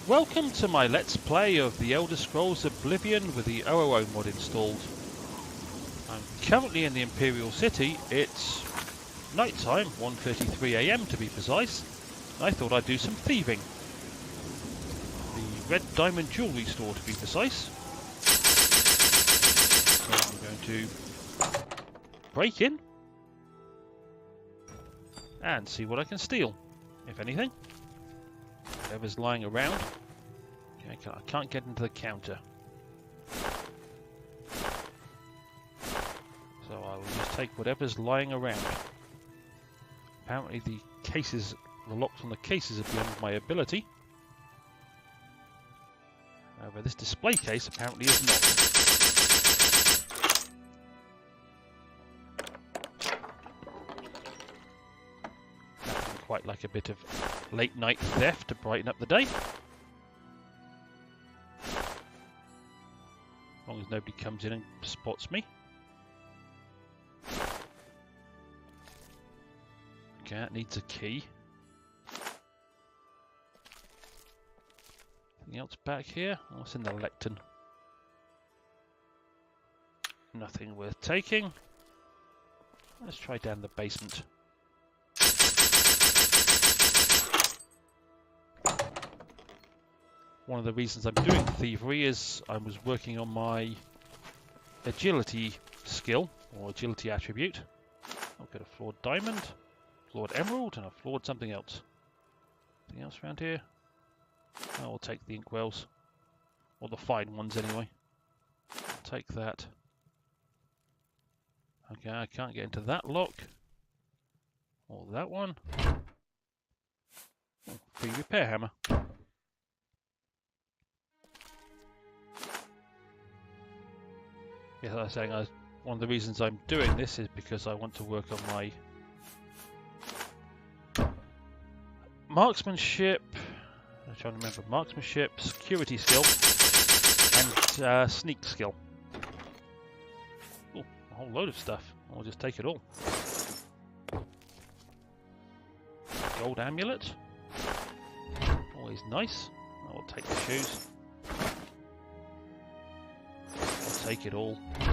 Welcome to my Let's Play of the Elder Scrolls Oblivion with the OOO mod installed. I'm currently in the Imperial City. It's night time, 1:33 AM to be precise. I thought I'd do some thieving. The Red Diamond Jewellery Store to be precise. So I'm going to break in and see what I can steal, if anything. Whatever's lying around. Okay, I can't get into the counter. So I will just take whatever's lying around. Apparently the locks on the cases are beyond my ability. However, this display case apparently is not. Quite like a bit of late night theft to brighten up the day. As long as nobody comes in and spots me. Okay, that needs a key. Anything else back here? What's in the lectern? Nothing worth taking. Let's try down the basement. One of the reasons I'm doing thievery is I was working on my agility skill, or agility attribute. I'll get a flawed diamond, flawed emerald, and a flawed something else. Anything else around here? Oh, I'll take the inkwells. Or the fine ones anyway. I'll take that. Okay, I can't get into that lock. Or that one. Oh, free repair hammer. As I was saying, one of the reasons I'm doing this is because I want to work on my marksmanship. I'm trying to remember marksmanship, security skill, and sneak skill. Oh, a whole load of stuff. I'll just take it all. Gold amulet, always nice. I'll take the shoes. Take it all. I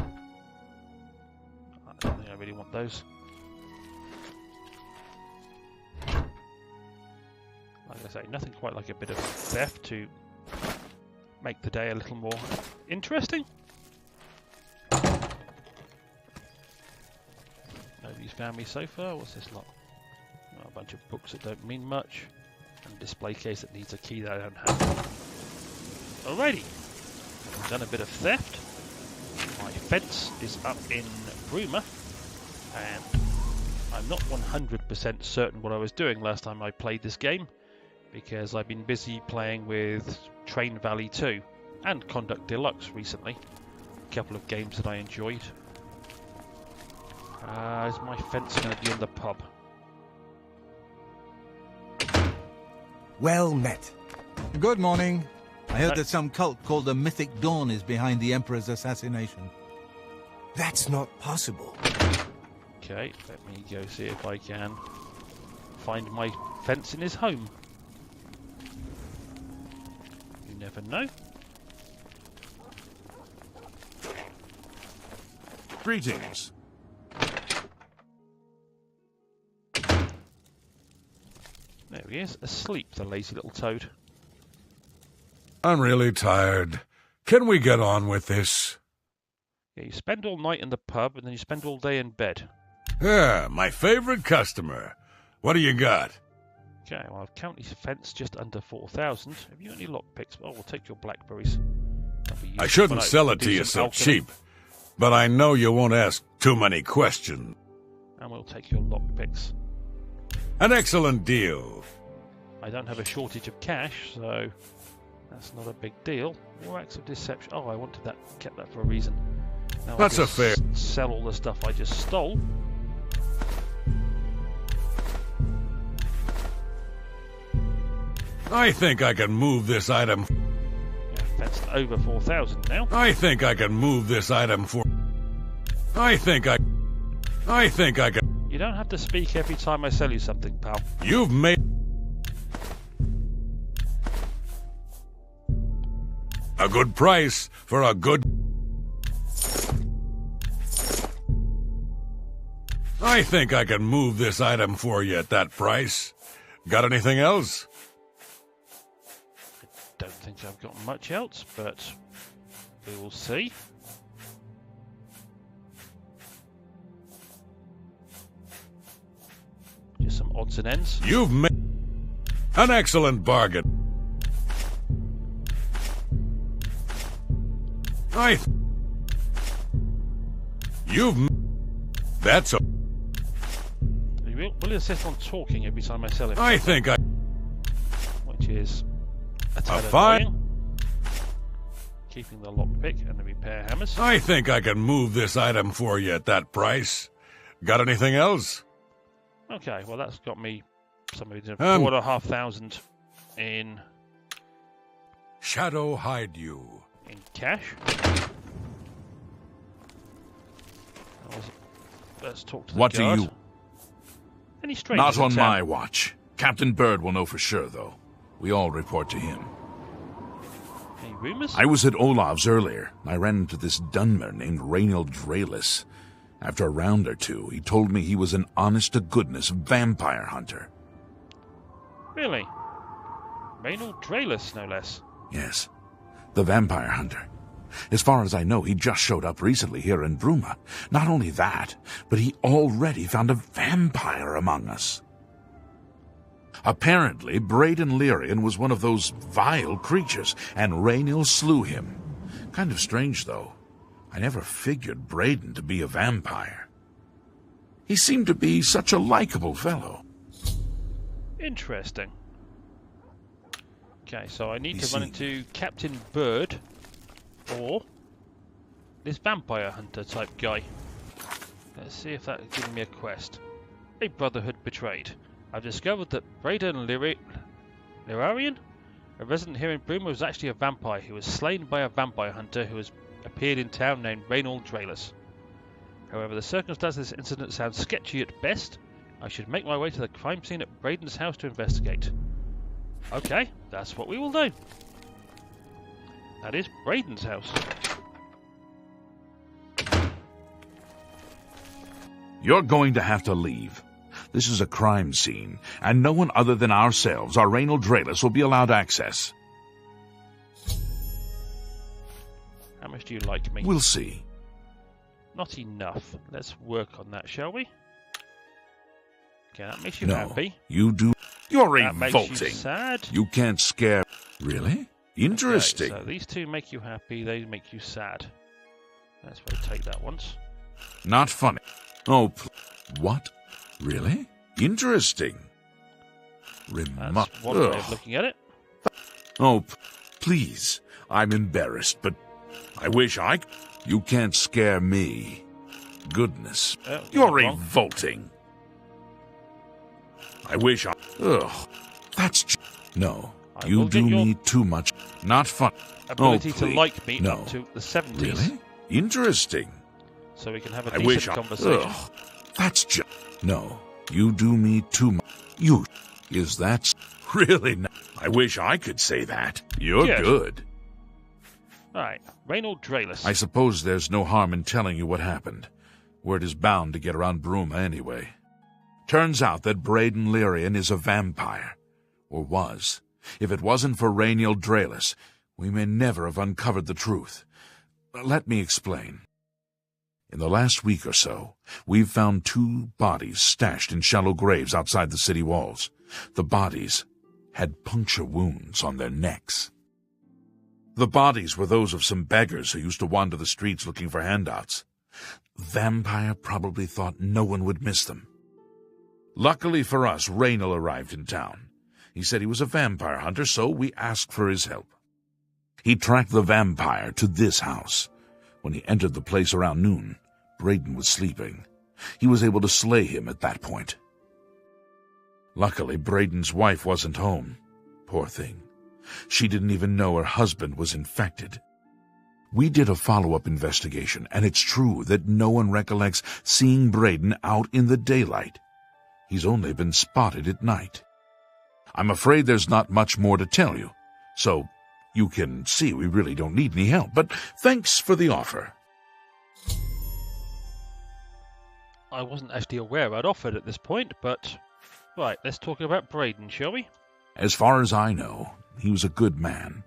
don't think I really want those. Like I say, nothing quite like a bit of theft to make the day a little more interesting. Nobody's found me so far. What's this lot? Oh, a bunch of books that don't mean much. And a display case that needs a key that I don't have. Alrighty. I've done a bit of theft. My fence is up in Bruma, and I'm not 100% certain what I was doing last time I played this game, because I've been busy playing with Train Valley 2 and Conduct Deluxe recently. A couple of games that I enjoyed. Is my fence going to be in the pub? Well met. Good morning. I heard that some cult called the Mythic Dawn is behind the Emperor's assassination. That's not possible. Okay, let me go see if I can find my fence in his home. You never know. Greetings. There he is, asleep, the lazy little toad. I'm really tired. Can we get on with this? Yeah, you spend all night in the pub and then you spend all day in bed. Yeah, my favorite customer. What do you got? Okay, well, I've currently fenced just under 4,000. Have you got any lockpicks? Oh, we'll take your blackberries. I shouldn't sell it to you so cheap, but I know you won't ask too many questions. And we'll take your lockpicks. An excellent deal. I don't have a shortage of cash, so that's not a big deal. More acts of deception. Oh, I wanted that, kept that for a reason. Now That's I'll a fair. Sell all the stuff I just stole. I think I can move this item. Yeah, that's over 4,000 now. I think I can move this item for. I think I can. You don't have to speak every time I sell you something, pal. You've made. A good price for a good... I think I can move this item for you at that price. Got anything else? I don't think I've got much else, but we will see. Just some odds and ends. You've made an excellent bargain. That's a... Will insist on talking every time I sell it. I think I... Which is a tad fine... annoying. Keeping the lockpick and the repair hammers. I think I can move this item for you at that price. Got anything else? Okay, well that's got me somebody doing 4,500 in... Shadow hide you. In cash. Let's talk to the What guard. do you... Any strangers Not on in town? my watch. Captain Bird will know for sure, though. We all report to him. Any rumors? I was at Olav's earlier. I ran into this Dunmer named Raynil Draelis. After a round or two, he told me he was an honest-to-goodness vampire hunter. Really? Raynil Draelis, no less. Yes, the vampire hunter. As far as I know, he just showed up recently here in Bruma. Not only that, but he already found a vampire among us. Apparently, Braden Lyrian was one of those vile creatures, and Raynil slew him. Kind of strange, though. I never figured Braden to be a vampire. He seemed to be such a likable fellow. Interesting. Okay, so I need to run into Captain Bird or this vampire hunter type guy. Let's see if that's giving me a quest. A Brotherhood betrayed. I've discovered that Braden Lirarian, a resident here in Bruma, was actually a vampire. He was slain by a vampire hunter who has appeared in town named Raynil Draelis. However, the circumstances of this incident sound sketchy at best. I should make my way to the crime scene at Braden's house to investigate. Okay, that's what we will do. That is Braden's house. You're going to have to leave. This is a crime scene, and no one other than ourselves, or Raynil Draelis, will be allowed access. How much do you like me? We'll see. Not enough. Let's work on that, shall we? Okay, that makes you No, happy. you do. You're That makes revolting. you sad. You can't scare... Really? Interesting. Okay, so these two make you happy, they make you sad. Let's rotate that once. Not funny. Oh, what? Really? Interesting. That's one way of looking at it. Oh, please. I'm embarrassed, but I wish I... You can't scare me. Goodness. You're revolting. I wish I... Ugh. That's... No. You do me too much. Not fun. Ability to please. like me No. up to the 70s. Really? Interesting. So we can have a I decent wish conversation. Ugh. That's just... No. You do me too much. You... Is that... Really not... I wish I could say that. You're Yes. good. Alright, Raynil Draelis. I suppose there's no harm in telling you what happened. Word is bound to get around Bruma anyway. Turns out that Braden Lyrian is a vampire. Or was. If it wasn't for Raynil Draelis, we may never have uncovered the truth. Let me explain. In the last week or so, we've found 2 bodies stashed in shallow graves outside the city walls. The bodies had puncture wounds on their necks. The bodies were those of some beggars who used to wander the streets looking for handouts. Vampire probably thought no one would miss them. Luckily for us, Raynil arrived in town. He said he was a vampire hunter, so we asked for his help. He tracked the vampire to this house. When he entered the place around noon, Braden was sleeping. He was able to slay him at that point. Luckily, Braden's wife wasn't home. Poor thing. She didn't even know her husband was infected. We did a follow-up investigation, and it's true that no one recollects seeing Braden out in the daylight. He's only been spotted at night. I'm afraid there's not much more to tell you, so You can see we really don't need any help, but thanks for the offer. I wasn't actually aware I'd offered at this point, but... Right, let's talk about Braden, shall we? As far as I know, he was a good man.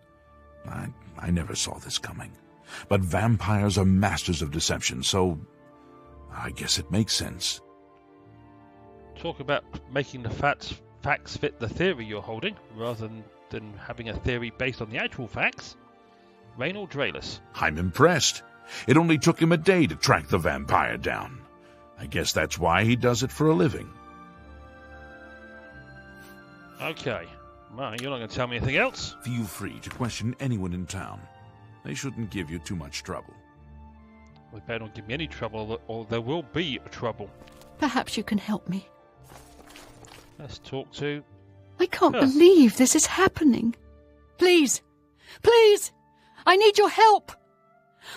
I never saw this coming. But vampires are masters of deception, so I guess it makes sense. Talk about making the facts fit the theory you're holding, rather than having a theory based on the actual facts. Reynold Draelus. I'm impressed. It only took him a day to track the vampire down. I guess that's why he does it for a living. Okay. Well, you're not going to tell me anything else? Feel free to question anyone in town. They shouldn't give you too much trouble. Well, they better not give me any trouble, or there will be trouble. Perhaps you can help me. Let's talk to... I can't believe this is happening. Please, please, I need your help.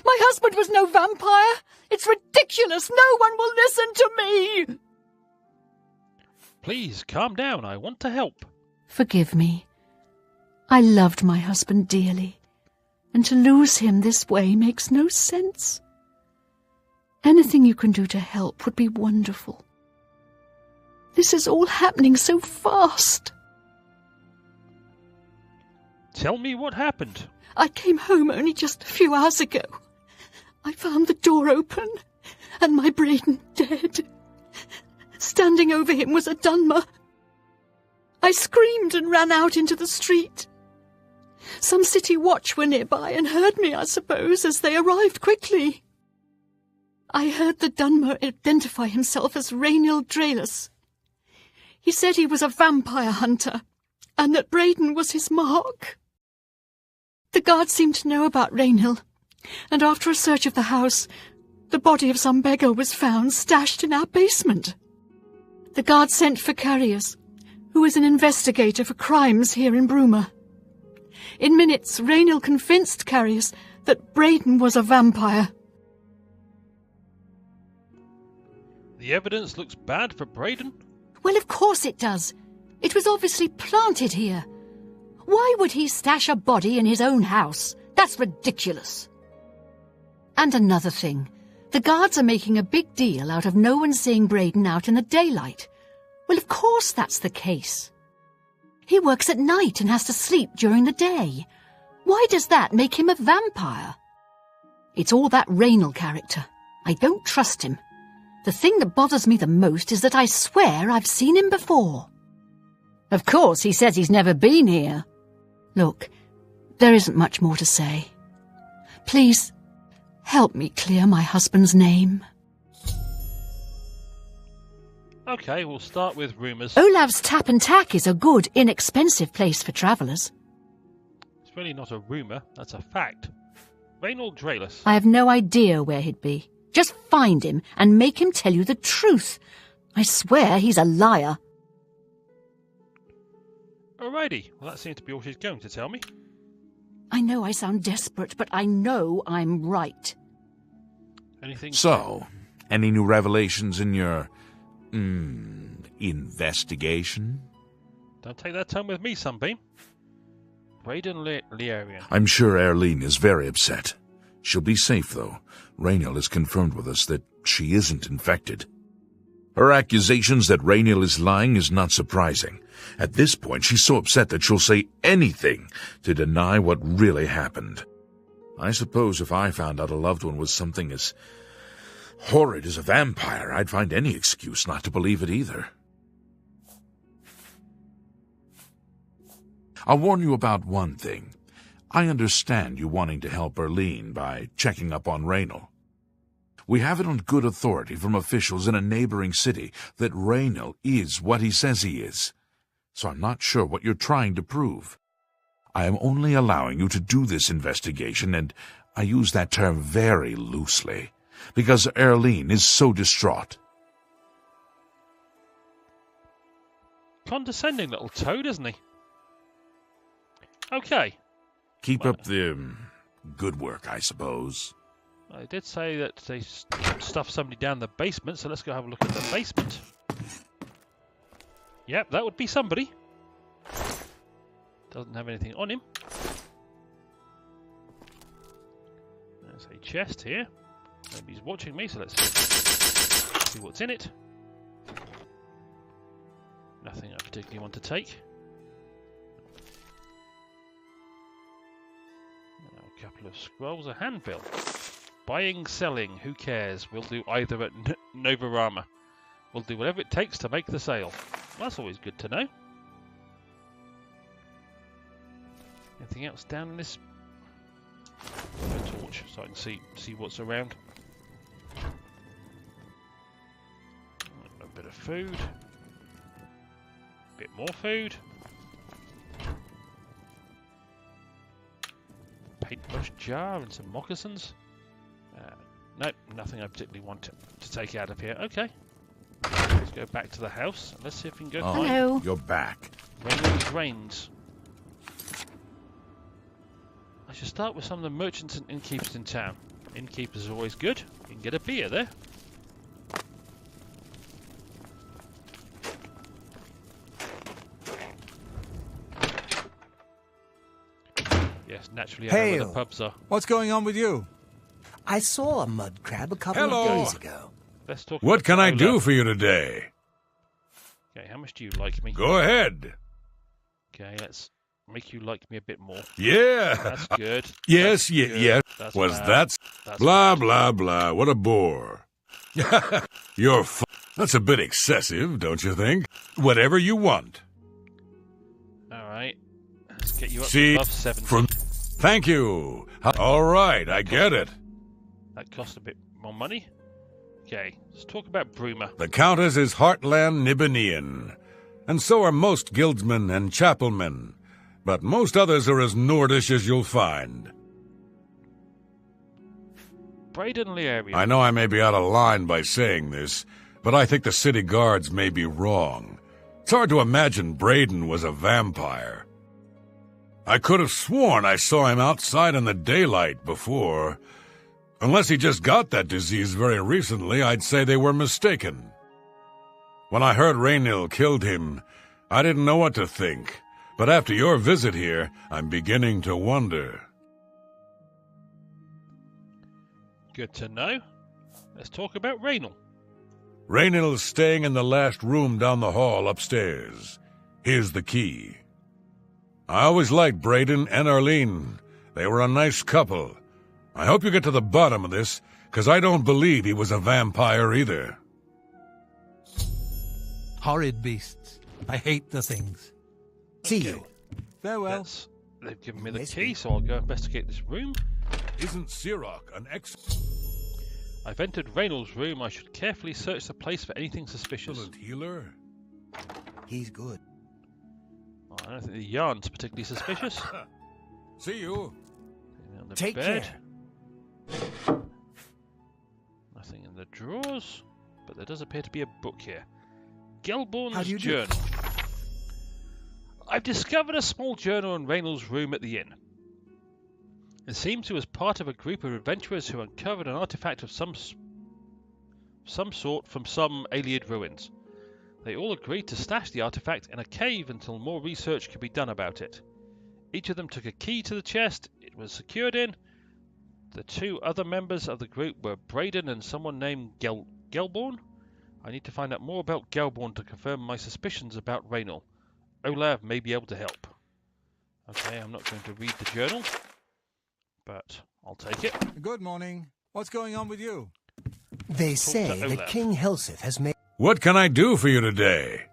My husband was no vampire. It's ridiculous. No one will listen to me. Please, calm down. I want to help. Forgive me. I loved my husband dearly, and to lose him this way makes no sense. Anything you can do to help would be wonderful. This is all happening so fast. Tell me what happened. I came home only just a few hours ago. I found the door open, and my Braden dead. Standing over him was a Dunmer. I screamed and ran out into the street. Some city watch were nearby and heard me, I suppose, as they arrived quickly. I heard the Dunmer identify himself as Reynold Draelus. He said he was a vampire hunter, and that Braden was his mark. The guards seemed to know about Reynold, and after a search of the house, the body of some beggar was found stashed in our basement. The guards sent for Carius, who is an investigator for crimes here in Bruma. In minutes, Reynold convinced Carius that Braden was a vampire. The evidence looks bad for Braden. Well, of course it does. It was obviously planted here. Why would he stash a body in his own house? That's ridiculous. And another thing. The guards are making a big deal out of no one seeing Braden out in the daylight. Well, of course that's the case. He works at night and has to sleep during the day. Why does that make him a vampire? It's all that Reynold character. I don't trust him. The thing that bothers me the most is that I swear I've seen him before. Of course, he says he's never been here. Look, there isn't much more to say. Please, help me clear my husband's name. Okay, we'll start with rumours. Olav's Tap and Tack is a good, inexpensive place for travellers. It's really not a rumour, that's a fact. Reynold Draelus. I have no idea where he'd be. Just find him and make him tell you the truth. I swear he's a liar. Alrighty, well that seems to be all she's going to tell me. I know I sound desperate, but I know I'm right. Anything? So, any new revelations in your, investigation? Don't take that tone with me, Sunbeam. Braden Liarian. I'm sure Erlene is very upset. She'll be safe, though. Reynold has confirmed with us that she isn't infected. Her accusations that Reynold is lying is not surprising. At this point, she's so upset that she'll say anything to deny what really happened. I suppose if I found out a loved one was something as horrid as a vampire, I'd find any excuse not to believe it either. I'll warn you about one thing. I understand you wanting to help Erlene by checking up on Reynold. We have it on good authority from officials in a neighboring city that Reynold is what he says he is. So I'm not sure what you're trying to prove. I am only allowing you to do this investigation, and I use that term very loosely, because Erlene is so distraught. Condescending little toad, isn't he? Okay. Keep up the good work, I suppose. I did say that they stuffed somebody down the basement, so let's go have a look at the basement. Yep, that would be somebody. Doesn't have anything on him. There's a chest here. Nobody's watching me, so let's see what's in it. Nothing I particularly want to take. A couple of scrolls, a handbill. Buying, selling, who cares? We'll do either at Novarama. We'll do whatever it takes to make the sale. That's always good to know. Anything else down in this? A torch, so I can see what's around. A bit of food. A bit more food. Paintbrush jar and some moccasins. Nope, nothing I particularly want to take out of here. Okay. Let's go back to the house. Let's see if we can go find... Hello. You're back. Reynolds Rains. I should start with some of the merchants and innkeepers in town. Innkeepers are always good. You can get a beer there. Yes, naturally I know where the Hail. pubs are. What's going on with you? I saw a mud crab a couple Hello. of days ago. Let's talk What about can I Olaf. do for you today? Okay, how much do you like me? Go ahead. Okay, let's make you like me a bit more. Yeah. That's good. Yes, That's yes, good. yes. That's Was bad. that... That's Blah, bad. blah, blah. What a bore. You're That's a bit excessive, don't you think? Whatever you want. Alright. Let's get you up See, above 70. from... Thank you. All right, I get it. That cost a bit more money. Okay, let's talk about Bruma. The Countess is Heartland Nibanian, and so are most guildsmen and chapelmen, but most others are as Nordish as you'll find. Braden Leary. I know I may be out of line by saying this, but I think the city guards may be wrong. It's hard to imagine Braden was a vampire. I could have sworn I saw him outside in the daylight before. Unless he just got that disease very recently, I'd say they were mistaken. When I heard Raynil killed him, I didn't know what to think. But after your visit here, I'm beginning to wonder. Good to know. Let's talk about Raynil. Raynil's staying in the last room down the hall upstairs. Here's the key. I always liked Braden and Arlene. They were a nice couple. I hope you get to the bottom of this, because I don't believe he was a vampire either. Horrid beasts. I hate the things. See you. Farewell. They've given me the Yes, key, so I'll go investigate this room. Isn't Sirach an I've entered Raynil's room. I should carefully search the place for anything suspicious. excellent healer? He's good. Oh, I don't think the yarn's particularly suspicious. See you. On the Take bed. care. Nothing in the drawers, but there does appear to be a book here. How do Gelborn's you do? Journal. I've discovered a small journal in Raynil's room at the inn. It seems he was part of a group of adventurers who uncovered an artifact of some sort from some Aliad ruins. They all agreed to stash the artifact in a cave until more research could be done about it. Each of them took a key to the chest it was secured in. The two other members of the group were Braden and someone named Gelborn. I need to find out more about Gelborn to confirm my suspicions about Raynil. Olav may be able to help. Okay, I'm not going to read the journal, but I'll take it. Good morning. What's going on with you? They to say Olaf. that King Helseth has made... What can I do for you today?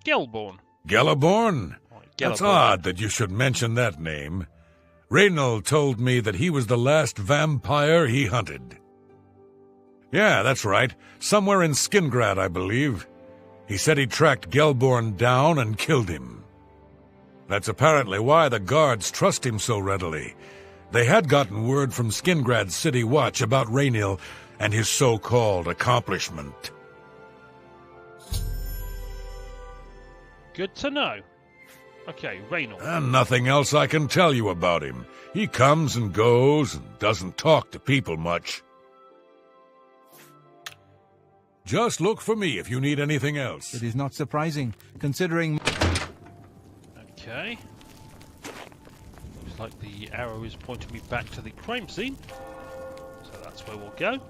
Gelborn. Geliborn? That's Gelborn. odd that you should mention that name. Raynil told me that he was the last vampire he hunted. Yeah, that's right. Somewhere in Skingrad, I believe. He said he tracked Gelborn down and killed him. That's apparently why the guards trust him so readily. They had gotten word from Skingrad's City Watch about Raynil and his so-called accomplishment. Good to know. Okay, Raynil. And nothing else I can tell you about him. He comes and goes and doesn't talk to people much. Just look for me if you need anything else. It is not surprising, considering... Okay. Looks like the arrow is pointing me back to the crime scene. So that's where we'll go.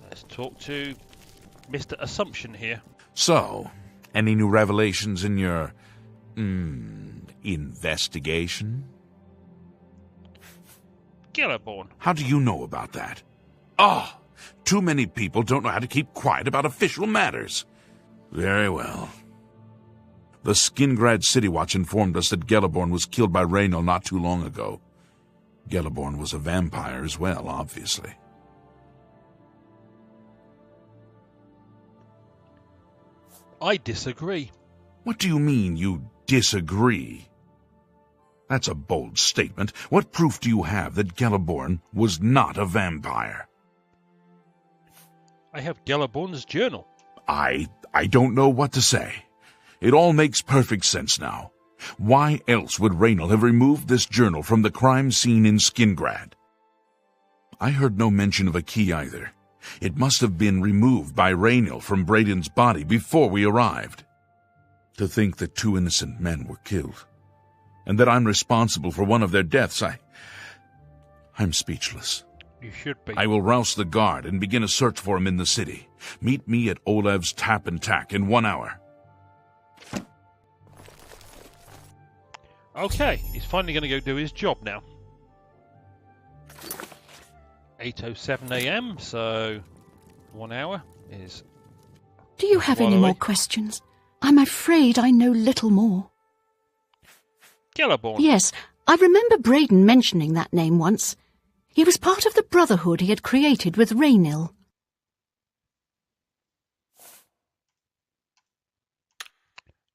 Let's talk to Mr. Assumption here. So, any new revelations in your, investigation? Gellerborn. How do you know about that? Oh, too many people don't know how to keep quiet about official matters. Very well. The Skingrad City Watch informed us that Gellerborn was killed by Raynal not too long ago. Gellerborn was a vampire as well, obviously. I disagree. What do you mean, you disagree? That's a bold statement. What proof do you have that Gellerborn was not a vampire? I have Gellerborn's journal. I don't know what to say. It all makes perfect sense now. Why else would Raynal have removed this journal from the crime scene in Skingrad? I heard no mention of a key either. It must have been removed by Raynal from Braden's body before we arrived. To think that 2 innocent men were killed, and that I'm responsible for one of their deaths, I'm speechless. You should be. I will rouse the guard and begin a search for him in the city. Meet me at Olev's Tap and Tack in 1 hour. Okay, he's finally going to go do his job now. 8:07 AM, so 1 hour is... Do you have any more questions? I'm afraid I know little more. Gellerborn. Yes, I remember Braden mentioning that name once. He was part of the brotherhood he had created with Raynal.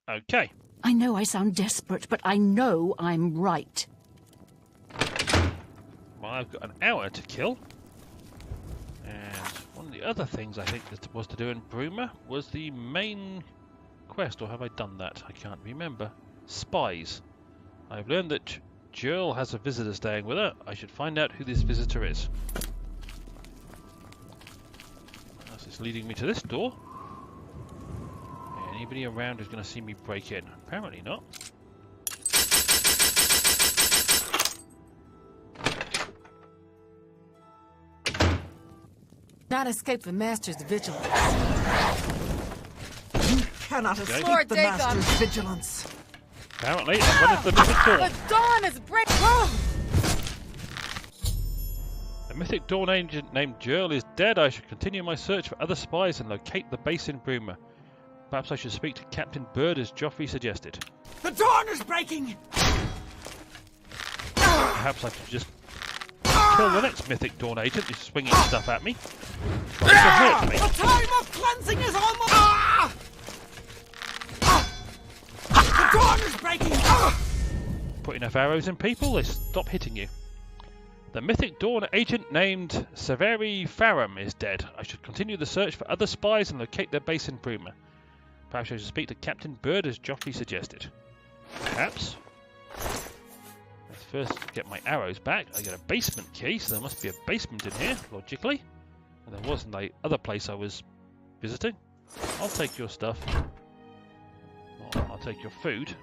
Okay. I know I sound desperate, but I know I'm right. Well, I've got an hour to kill. And one of the other things I think that was to do in Bruma was the main quest, or have I done that? I can't remember. Spies. I've learned that Jill has a visitor staying with her. I should find out who this visitor is. This is leading me to this door. Anybody around who's going to see me break in? Apparently not. Not escape the Master's vigilance. You cannot escape the Master's vigilance. Apparently, I've run into the Mythic Dawn. The dawn is breaking. The Mythic Dawn agent named Jill is dead. I should continue my search for other spies and locate the base in Bruma. Perhaps I should speak to Captain Bird as Joffrey suggested. The dawn is breaking! Perhaps I should just kill the next Mythic Dawn agent who's swinging stuff at me. Trying to hurt me. The time of cleansing is almost... The dawn is breaking! Put enough arrows in people, they stop hitting you. The Mythic Dawn agent named Severi Farum is dead. I should continue the search for other spies and locate their base in Bruma. Perhaps I should speak to Captain Bird as Joffrey suggested. Perhaps. Let's first get my arrows back. I get a basement key, so there must be a basement in here, logically. And there wasn't the other place I was visiting. I'll take your stuff. Well, I'll take your food.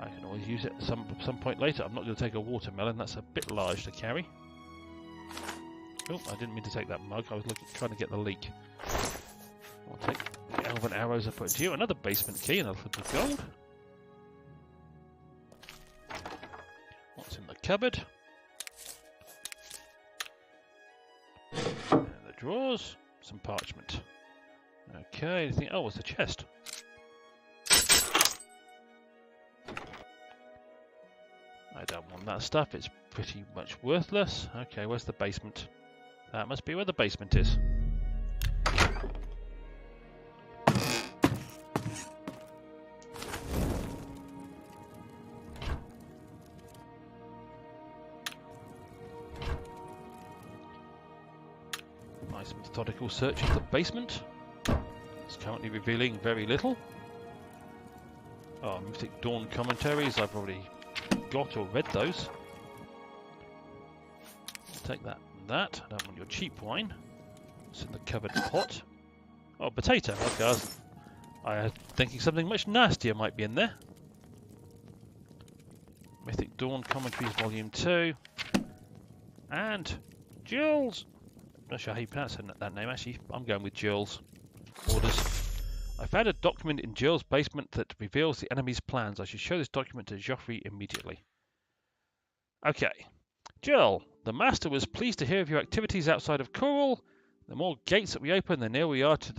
I can always use it at some point later. I'm not going to take a watermelon. That's a bit large to carry. Oh, I didn't mean to take that mug. I was trying to get the leak. I'll take the elven arrows I put into you. Another basement key and a little bit of gold. What's in the cupboard? And the drawers. Some parchment. Okay, anything? Oh, it's a chest. I don't want that stuff. It's pretty much worthless. Okay, where's the basement? That must be where the basement is. Nice methodical search of the basement. It's currently revealing very little. Oh, Mythic Dawn commentaries. I've already got or read those. I'll take that and that. I don't want your cheap wine. It's in the covered pot. Oh, potato. Okay, I was thinking something much nastier might be in there. Mythic Dawn Commentaries Volume 2. And Jules. Not sure how you pronounce that name, actually. I'm going with Jules. Orders. I found a document in Jules' basement that reveals the enemy's plans. I should show this document to Joffrey immediately. Okay. Jill, the Master was pleased to hear of your activities outside of Coral. The more gates that we open, the nearer we are to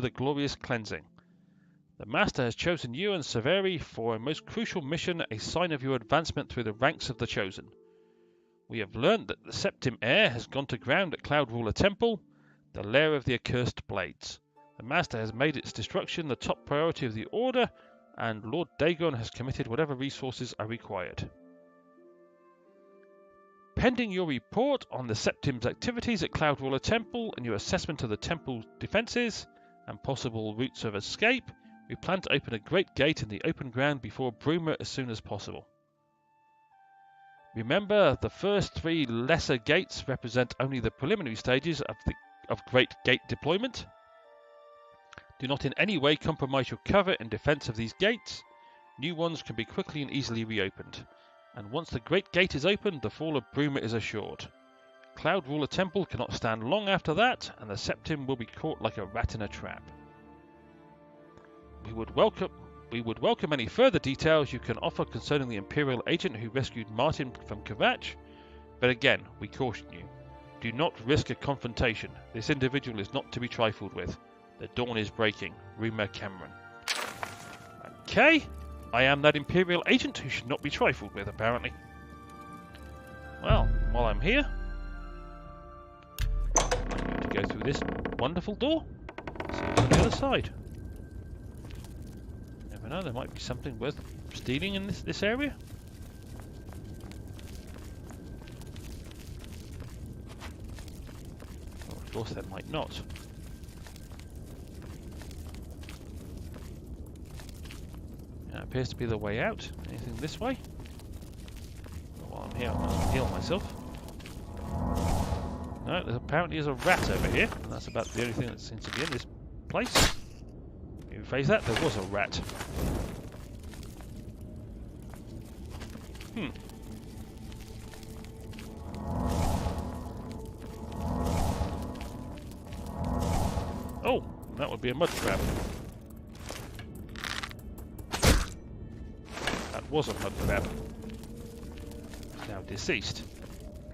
the glorious cleansing. The Master has chosen you and Severi for a most crucial mission, a sign of your advancement through the ranks of the Chosen. We have learned that the Septim Heir has gone to ground at Cloud Ruler Temple, the lair of the accursed blades. The Master has made its destruction the top priority of the Order, and Lord Dagon has committed whatever resources are required. Pending your report on the Septim's activities at Cloud Ruler Temple and your assessment of the Temple's defences and possible routes of escape, we plan to open a great gate in the open ground before Bruma as soon as possible. Remember, the first 3 lesser gates represent only the preliminary stages of Great Gate deployment. Do not in any way compromise your cover in defence of these gates. New ones can be quickly and easily reopened. And once the Great Gate is opened, the fall of Bruma is assured. Cloud Ruler Temple cannot stand long after that, and the Septim will be caught like a rat in a trap. We would welcome any further details you can offer concerning the Imperial agent who rescued Martin from Kvatch, but again, we caution you. Do not risk a confrontation. This individual is not to be trifled with. The dawn is breaking. Rumour Cameron. Okay, I am that Imperial agent who should not be trifled with, apparently. Well, while I'm here, I'm going to go through this wonderful door. See what's on the other side. Never know, there might be something worth stealing in this area. Well, of course, there might not. That appears to be the way out. Anything this way? While I'm here, I must heal myself. No, there apparently is a rat over here, and that's about the only thing that seems to be in this place. If you face that, there was a rat. Oh, that would be a mud crab. That was a mud crab. Now deceased.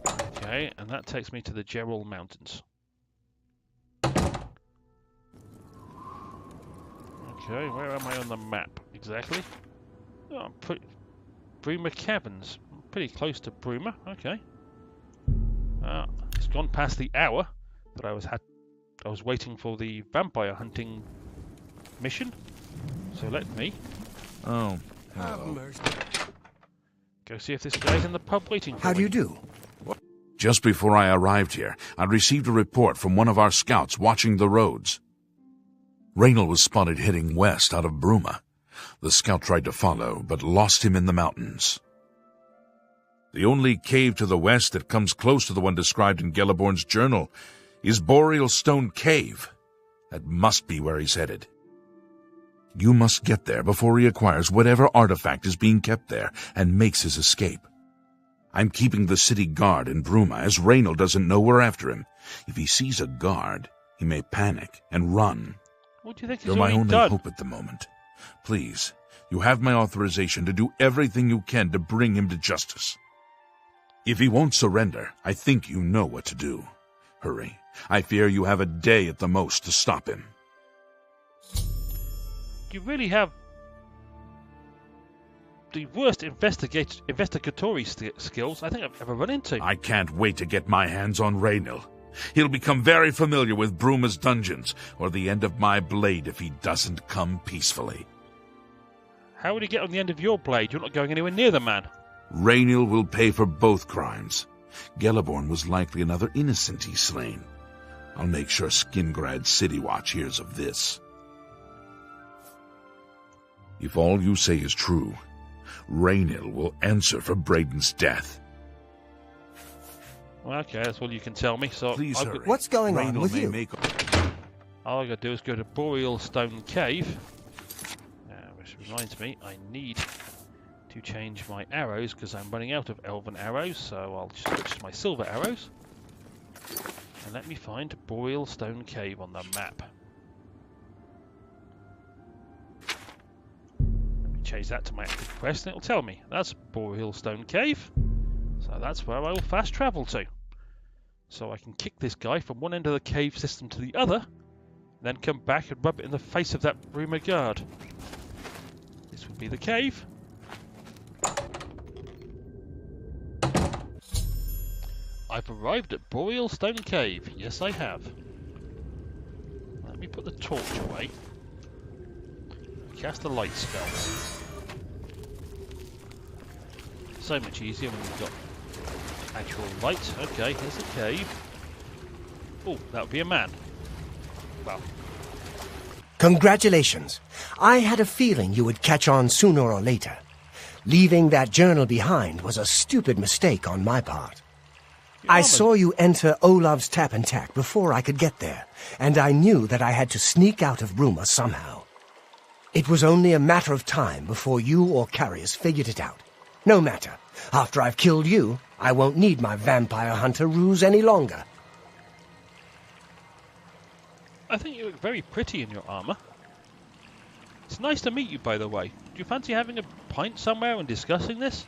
Okay, and that takes me to the Gerald Mountains. Okay, where am I on the map exactly? Oh, I'm Bruma Caverns. I'm pretty close to Bruma. Okay. It's gone past the hour that I was waiting for the vampire hunting mission. So let me. Oh. Go see if this guy's in the pub waiting for me. How do you do? Just before I arrived here, I received a report from one of our scouts watching the roads. Raynal was spotted heading west out of Bruma. The scout tried to follow, but lost him in the mountains. The only cave to the west that comes close to the one described in Gelliborn's journal is Boreal Stone Cave. That must be where he's headed. You must get there before he acquires whatever artifact is being kept there and makes his escape. I'm keeping the city guard in Bruma, as Raynal doesn't know we're after him. If he sees a guard, he may panic and run. What do you think he's You're my already only done? hope at the moment. Please, you have my authorization to do everything you can to bring him to justice. If he won't surrender, I think you know what to do. Hurry. I fear you have a day at the most to stop him. You really have the worst investigatory skills I think I've ever run into. I can't wait to get my hands on Raynal. He'll become very familiar with Bruma's dungeons, or the end of my blade if he doesn't come peacefully. How would he get on the end of your blade? You're not going anywhere near the man. Raynal will pay for both crimes. Gelliborn was likely another innocent he's slain. I'll make sure Skingrad City Watch hears of this. If all you say is true, Raynal will answer for Braden's death. Well, okay, that's all you can tell me. So Please hurry. What's going on Raynal with may you? make... All I gotta do is go to Boreal Stone Cave. Which reminds me, I need to change my arrows because I'm running out of elven arrows, so I'll switch to my silver arrows. And let me find Boreal Stone Cave on the map. Let me change that to my active quest and it'll tell me. That's Boreal Stone Cave. So that's where I will fast travel to. So I can kick this guy from one end of the cave system to the other, then come back and rub it in the face of that Bruma guard. This will be the cave. I've arrived at Boreal Stone Cave. Yes, I have. Let me put the torch away. Cast a light spell. So much easier when you've got actual light. Okay, here's the cave. Oh, that would be a man. Well. Congratulations. I had a feeling you would catch on sooner or later. Leaving that journal behind was a stupid mistake on my part. I saw you enter Olav's Tap and Tack before I could get there, and I knew that I had to sneak out of Bruma somehow. It was only a matter of time before you or Carius figured it out. No matter. After I've killed you, I won't need my vampire hunter ruse any longer. I think you look very pretty in your armour. It's nice to meet you, by the way. Do you fancy having a pint somewhere and discussing this?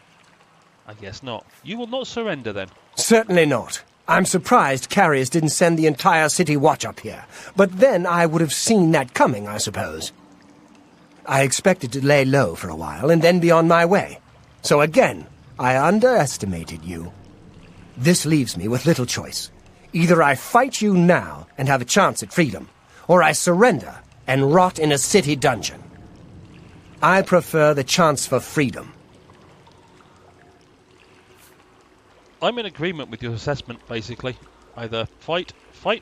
I guess not. You will not surrender, then. Certainly not. I'm surprised Carius didn't send the entire city watch up here. But then I would have seen that coming, I suppose. I expected to lay low for a while and then be on my way. So again, I underestimated you. This leaves me with little choice. Either I fight you now and have a chance at freedom, or I surrender and rot in a city dungeon. I prefer the chance for freedom. I'm in agreement with your assessment, basically. Either fight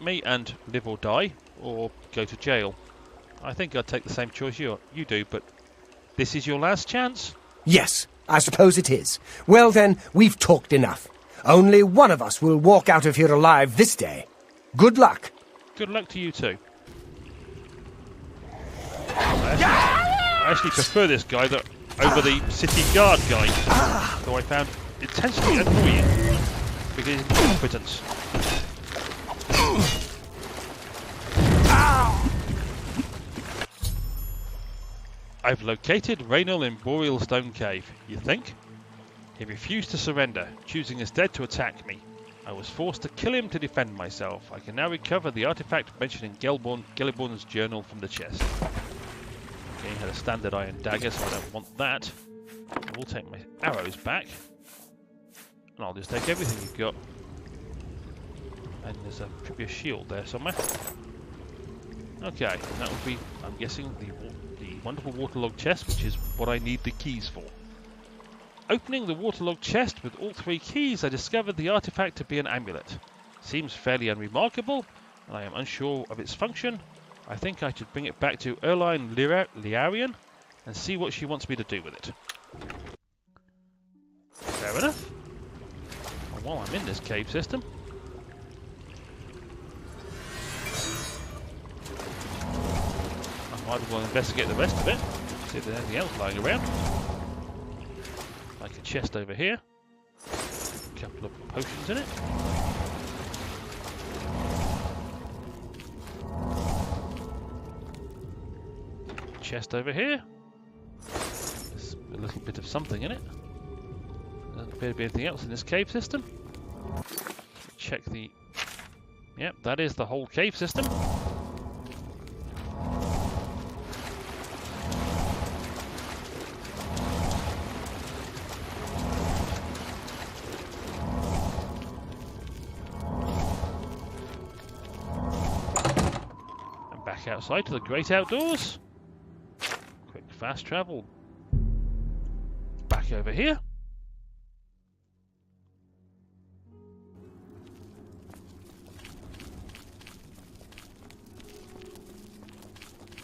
me and live or die, or go to jail. I think I'd take the same choice you do, but this is your last chance? Yes, I suppose it is. Well then, we've talked enough. Only one of us will walk out of here alive this day. Good luck. Good luck to you too. I actually prefer this guy over the city guard guy, though I found intensely annoying because of his incompetence. I've located Raynal in Boreal Stone Cave. You think? He refused to surrender, choosing instead to attack me. I was forced to kill him to defend myself. I can now recover the artifact mentioned in Gelborn's journal from the chest. Okay, he had a standard iron dagger, so I don't want that. I will take my arrows back. And I'll just take everything you've got. And there's should be a shield there somewhere. Okay, and that would be, I'm guessing, the wonderful waterlogged chest, which is what I need the keys for. Opening the waterlogged chest with all 3 keys, I discovered the artifact to be an amulet. Seems fairly unremarkable, and I am unsure of its function. I think I should bring it back to Erline Liarian and see what she wants me to do with it. Fair enough. And while I'm in this cave system, I might as well investigate the rest of it, see if there's anything else lying around. Like a chest over here, a couple of potions in it. Chest over here. There's a little bit of something in it. Doesn't appear to be anything else in this cave system. Check the... Yep, that is the whole cave system. And back outside to the great outdoors. Quick fast travel. Back over here.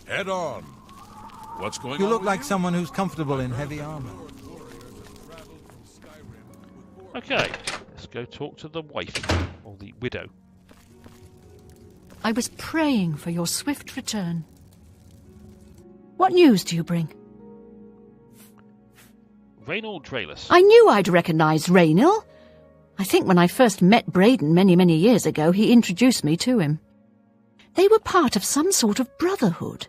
Head on. What's going on? You look with like you? someone who's comfortable in heavy armor. Okay, let's go talk to the wife, or the widow. I was praying for your swift return. What news do you bring? Raynor Draelus. I knew I'd recognize Raynor. I think when I first met Braden many years ago, he introduced me to him. They were part of some sort of brotherhood.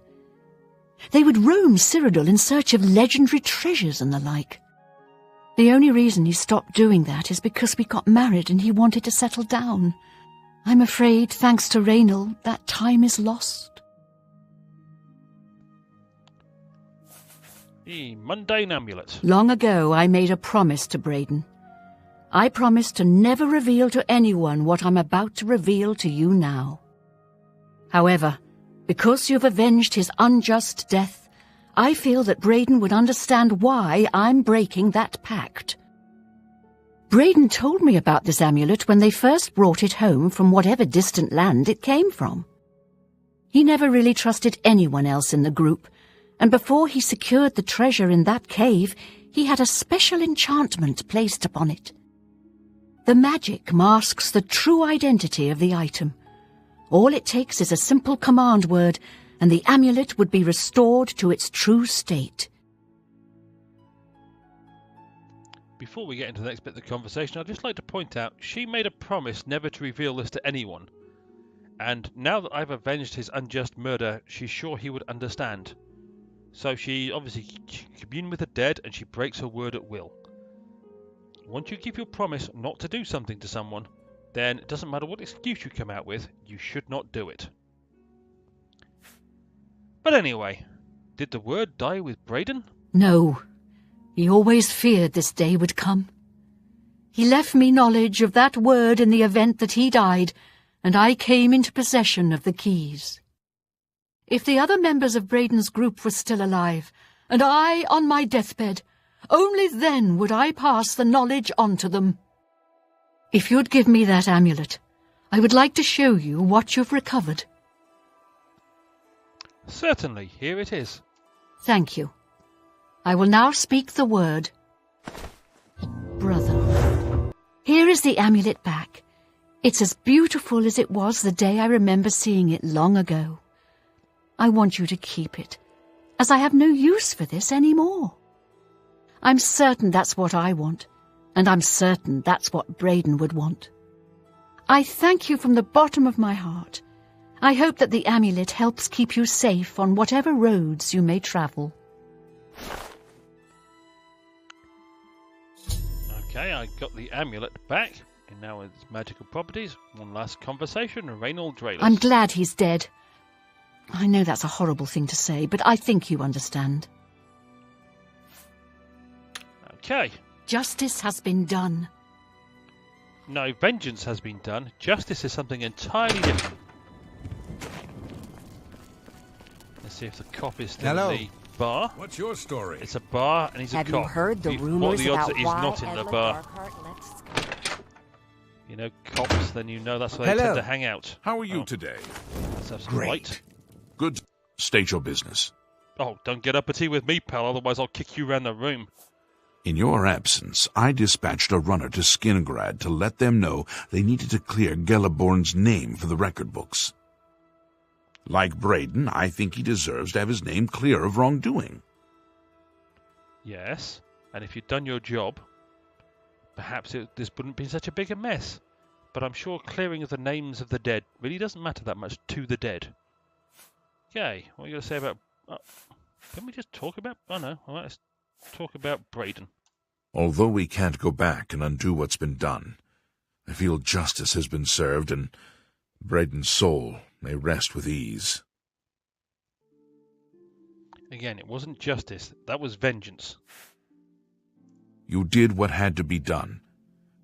They would roam Cyrodiil in search of legendary treasures and the like. The only reason he stopped doing that is because we got married and he wanted to settle down. I'm afraid, thanks to Raynor, that time is lost. The mundane amulet. Long ago, I made a promise to Braden. I promised to never reveal to anyone what I'm about to reveal to you now. However, because you've avenged his unjust death, I feel that Braden would understand why I'm breaking that pact. Braden told me about this amulet when they first brought it home from whatever distant land it came from. He never really trusted anyone else in the group, and before he secured the treasure in that cave, he had a special enchantment placed upon it. The magic masks the true identity of the item. All it takes is a simple command word, and the amulet would be restored to its true state. Before we get into the next bit of the conversation, I'd just like to point out, she made a promise never to reveal this to anyone. And now that I've avenged his unjust murder, she's sure he would understand. So she obviously communed with the dead, and she breaks her word at will. Once you keep your promise not to do something to someone, then it doesn't matter what excuse you come out with, you should not do it. But anyway, did the word die with Braden? No. He always feared this day would come. He left me knowledge of that word in the event that he died, and I came into possession of the keys. If the other members of Braden's group were still alive, and I on my deathbed, only then would I pass the knowledge on to them. If you'd give me that amulet, I would like to show you what you've recovered. Certainly, here it is. Thank you. I will now speak the word. Brother. Here is the amulet back. It's as beautiful as it was the day I remember seeing it long ago. I want you to keep it, as I have no use for this anymore. I'm certain that's what I want, and I'm certain that's what Braden would want. I thank you from the bottom of my heart. I hope that the amulet helps keep you safe on whatever roads you may travel. Okay, I got the amulet back, and now its magical properties. One last conversation, Raynor Draelus. I'm glad he's dead. I know that's a horrible thing to say, but I think you understand. Okay. Justice has been done. No, vengeance has been done. Justice is something entirely different. Let's see if the cop is still in the bar. What's your story? It's a bar and he's a cop. Have you heard the What are rumors the odds about that he's why not in the Edlund bar? Darkheart left Scotland? You know cops, then you know that's where they tend to hang out. How are you today? Let's have some Great. light. Good. State your business. Oh, don't get uppity with me, pal, otherwise I'll kick you around the room. In your absence, I dispatched a runner to Skingrad to let them know they needed to clear Gelliborn's name for the record books. Like Braden, I think he deserves to have his name clear of wrongdoing. Yes, and if you'd done your job, perhaps this wouldn't be such a big a mess. But I'm sure clearing of the names of the dead really doesn't matter that much to the dead. Okay, what are you going to say about... can we just talk about... Oh no, all right, let's talk about Braden. Although we can't go back and undo what's been done, I feel justice has been served and Braden's soul may rest with ease. Again, it wasn't justice, that was vengeance. You did what had to be done.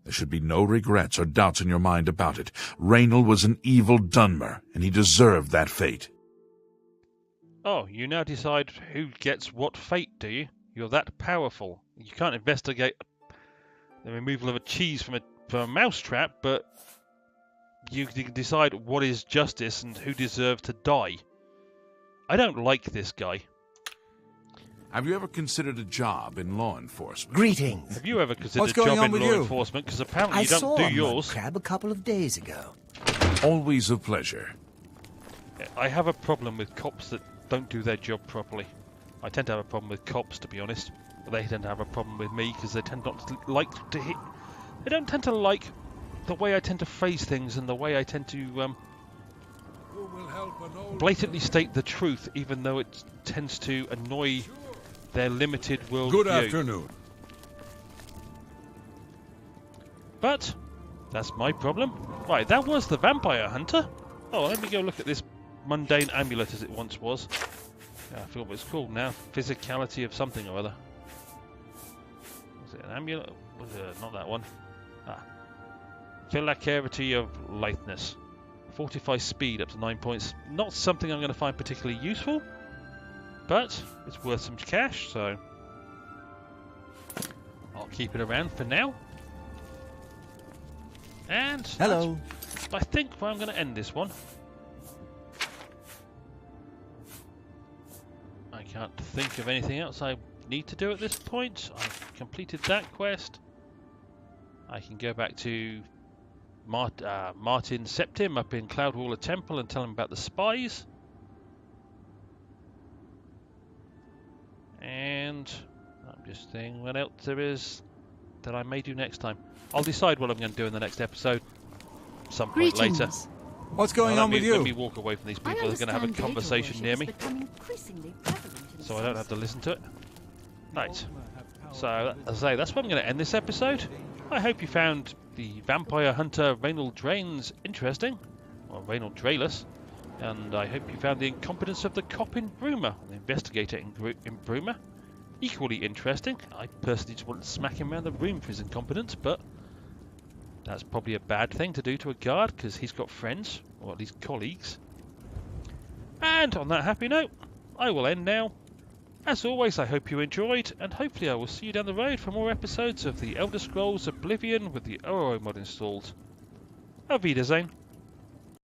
There should be no regrets or doubts in your mind about it. Raynor was an evil Dunmer, and he deserved that fate. Oh, you now decide who gets what fate, do you? You're that powerful. You can't investigate the removal of a cheese from a mousetrap, but you can decide what is justice and who deserves to die. I don't like this guy. Have you ever considered a job in law enforcement? Greetings. Have you ever considered What's a going job on in with law you? enforcement? Because apparently I you don't saw do a yours. mud crab a couple of days ago. Always a pleasure. I have a problem with cops that don't do their job properly. I tend to have a problem with cops, to be honest. But they tend to have a problem with me because they tend not to like to hit. They don't tend to like the way I tend to phrase things and the way I tend to blatantly state the truth, even though it tends to annoy their limited worldview. Good afternoon. But that's my problem. Right, that was the vampire hunter. Oh, let me go look at this mundane amulet as it once was. Yeah, I forgot what it's called now. Physicality of something or other. Is it an amulet? Not that one. Ah. Philarity of litheness. Fortify speed up to 9 points. Not something I'm going to find particularly useful, but it's worth some cash, so I'll keep it around for now. And Hello. I think where I'm going to end this one. I can't think of anything else I need to do at this point. I've completed that quest. I can go back to Martin Septim up in Cloudwaller Temple and tell him about the spies. And I'm just thinking what else there is that I may do next time. I'll decide what I'm going to do in the next episode some point later. What's going on with you? Let me walk away from these people. They're going to have a conversation near me, so I don't have to listen to it. Right. So, as I say, that's where I'm going to end this episode. I hope you found the vampire hunter Reynold Drains interesting, or Reynold Draelus, and I hope you found the incompetence of the cop in Bruma, the investigator in Bruma, equally interesting. I personally just want to smack him around the room for his incompetence, but that's probably a bad thing to do to a guard because he's got friends, or at least colleagues. And on that happy note, I will end now. As always, I hope you enjoyed, and hopefully I will see you down the road for more episodes of the Elder Scrolls Oblivion with the Overhaul mod installed. Auf Wiedersehen.